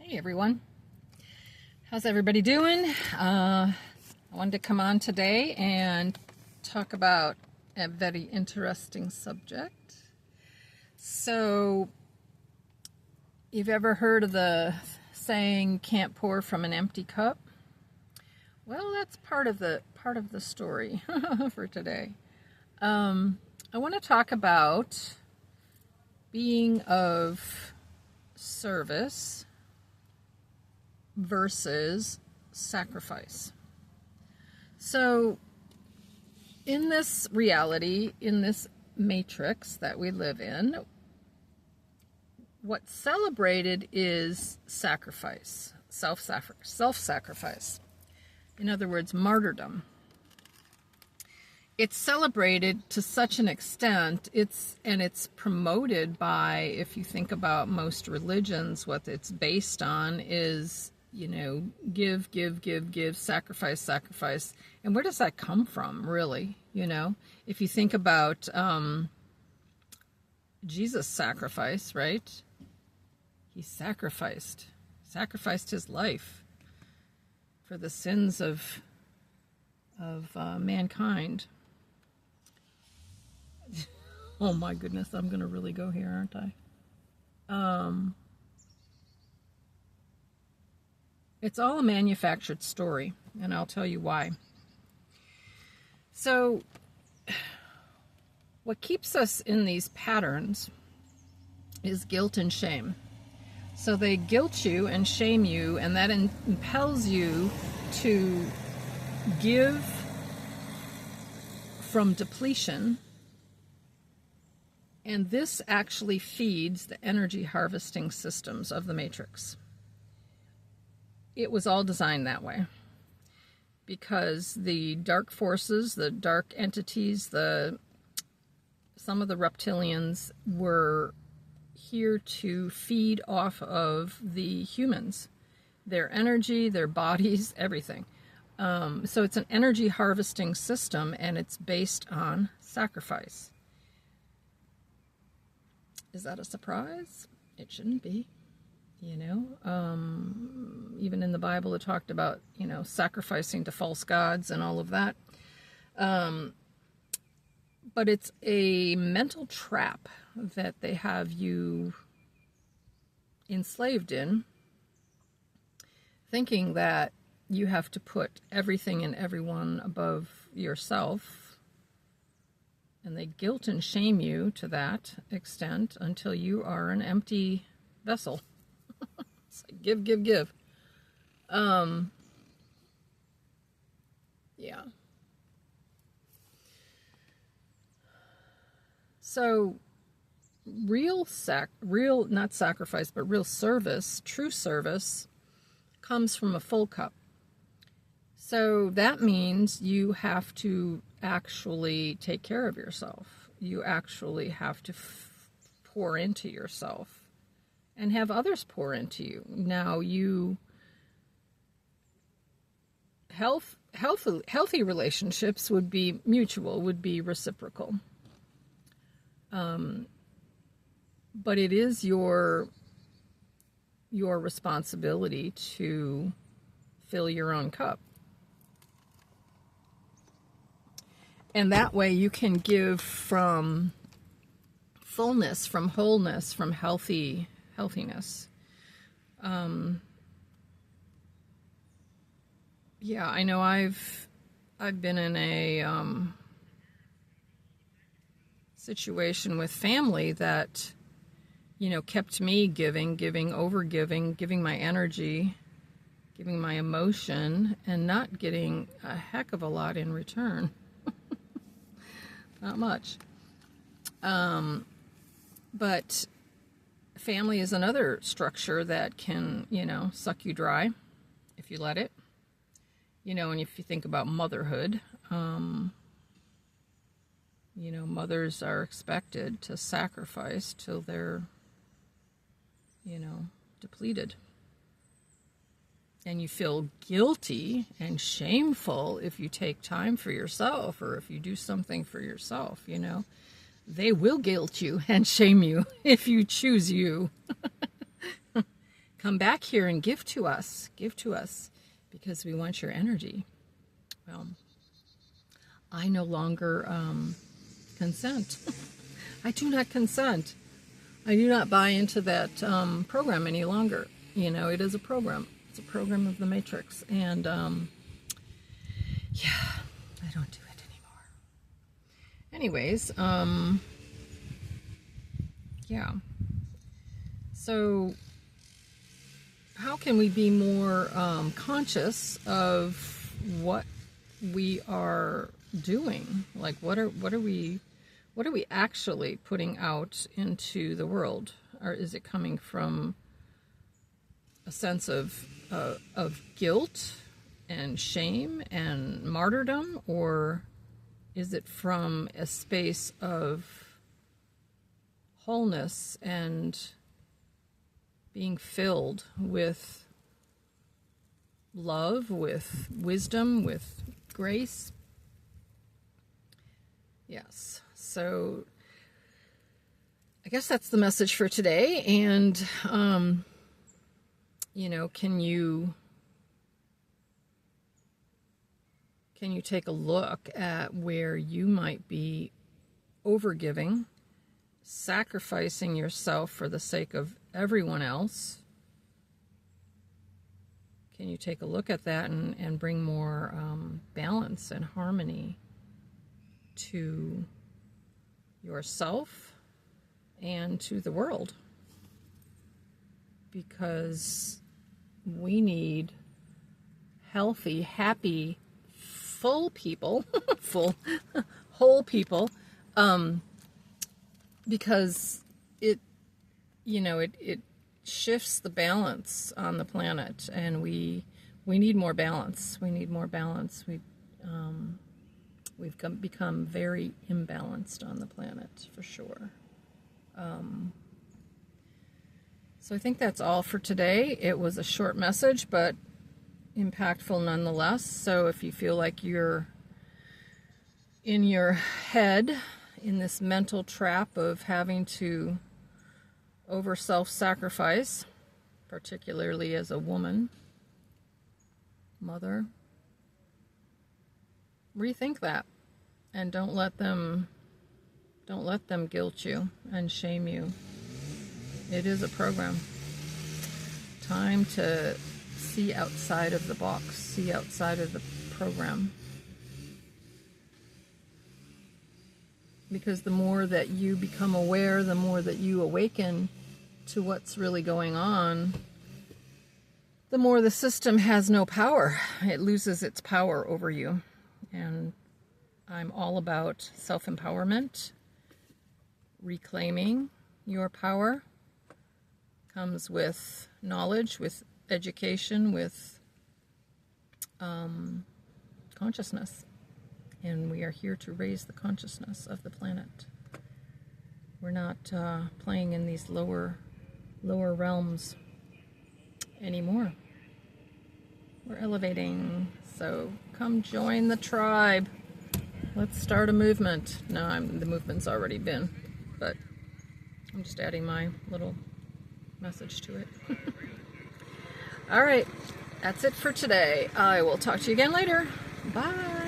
Hey everyone, how's everybody doing? I wanted to come on today and talk about a very interesting subject. So, you've ever heard of the saying "can't pour from an empty cup"? Well, that's part of the story for today. I want to talk about being of service versus sacrifice. So, in this reality, in this matrix that we live in, what's celebrated is sacrifice, self-sacrifice. In other words, martyrdom. It's celebrated to such an extent, it's promoted by, if you think about most religions, what it's based on is, give, sacrifice. And where does that come from, really? If you think about Jesus' sacrifice, right? He sacrificed his life for the sins of mankind. Oh my goodness, I'm going to really go here, aren't I? It's all a manufactured story, and I'll tell you why. So, what keeps us in these patterns is guilt and shame. So they guilt you and shame you, and that impels you to give from depletion. And this actually feeds the energy harvesting systems of the matrix. It was all designed that way because the dark forces, the dark entities, some of the reptilians were here to feed off of the humans, their energy, their bodies, everything. So it's an energy harvesting system, and it's based on sacrifice. Is that a surprise? It shouldn't be. Even in the Bible it talked about, sacrificing to false gods and all of that. But it's a mental trap that they have you enslaved in, thinking that you have to put everything and everyone above yourself. And they guilt and shame you to that extent until you are an empty vessel. It's like give. Yeah. So real not sacrifice, but real service, true service, comes from a full cup. So that means you have to actually take care of yourself. You actually have to pour into yourself and have others pour into you. Now, healthy relationships would be mutual, would be reciprocal. But it is your responsibility to fill your own cup. And that way you can give from fullness, from wholeness, from healthiness. Yeah, I know I've been in a situation with family that, kept me giving my energy, giving my emotion, and not getting a heck of a lot in return. Not much. But family is another structure that can, suck you dry if you let it. And if you think about motherhood, mothers are expected to sacrifice till they're, depleted. And you feel guilty and shameful if you take time for yourself or if you do something for yourself, They will guilt you and shame you if you choose you. come back here and give to us, because we want your energy. Well, I no longer consent. I do not consent. I do not buy into that program any longer. You know, it is a program. It's a program of the Matrix. And, yeah, I don't do it anymore. Anyways, yeah. So, how can we be more conscious of what we are doing? Like, what are we actually putting out into the world? Or is it coming from a sense of guilt and shame and martyrdom, or is it from a space of wholeness and being filled with love, with wisdom, with grace? Yes. So I guess that's the message for today. And, you know, can you take a look at where you might be overgiving, sacrificing yourself for the sake of everyone else? Can you take a look at that and bring more balance and harmony to yourself and to the world? Because we need healthy, happy, full people, whole people, because it shifts the balance on the planet, and we need more balance. We need more balance. We've become very imbalanced on the planet, for sure. So I think that's all for today. It was a short message, but impactful nonetheless. So if you feel like you're in your head, in this mental trap of having to over self-sacrifice, particularly as a woman, mother, rethink that, and don't let them guilt you and shame you. It is a program. Time to see outside of the box, see outside of the program. Because the more that you become aware, the more that you awaken to what's really going on, the more the system has no power. It loses its power over you. And I'm all about self-empowerment. Reclaiming your power comes with knowledge, with education, with consciousness. And we are here to raise the consciousness of the planet. We're not playing in these lower realms anymore. We're elevating. So come join the tribe. Let's start a movement. No, the movement's already been, but I'm just adding my little message to it. All right, that's it for today. I will talk to you again later. Bye.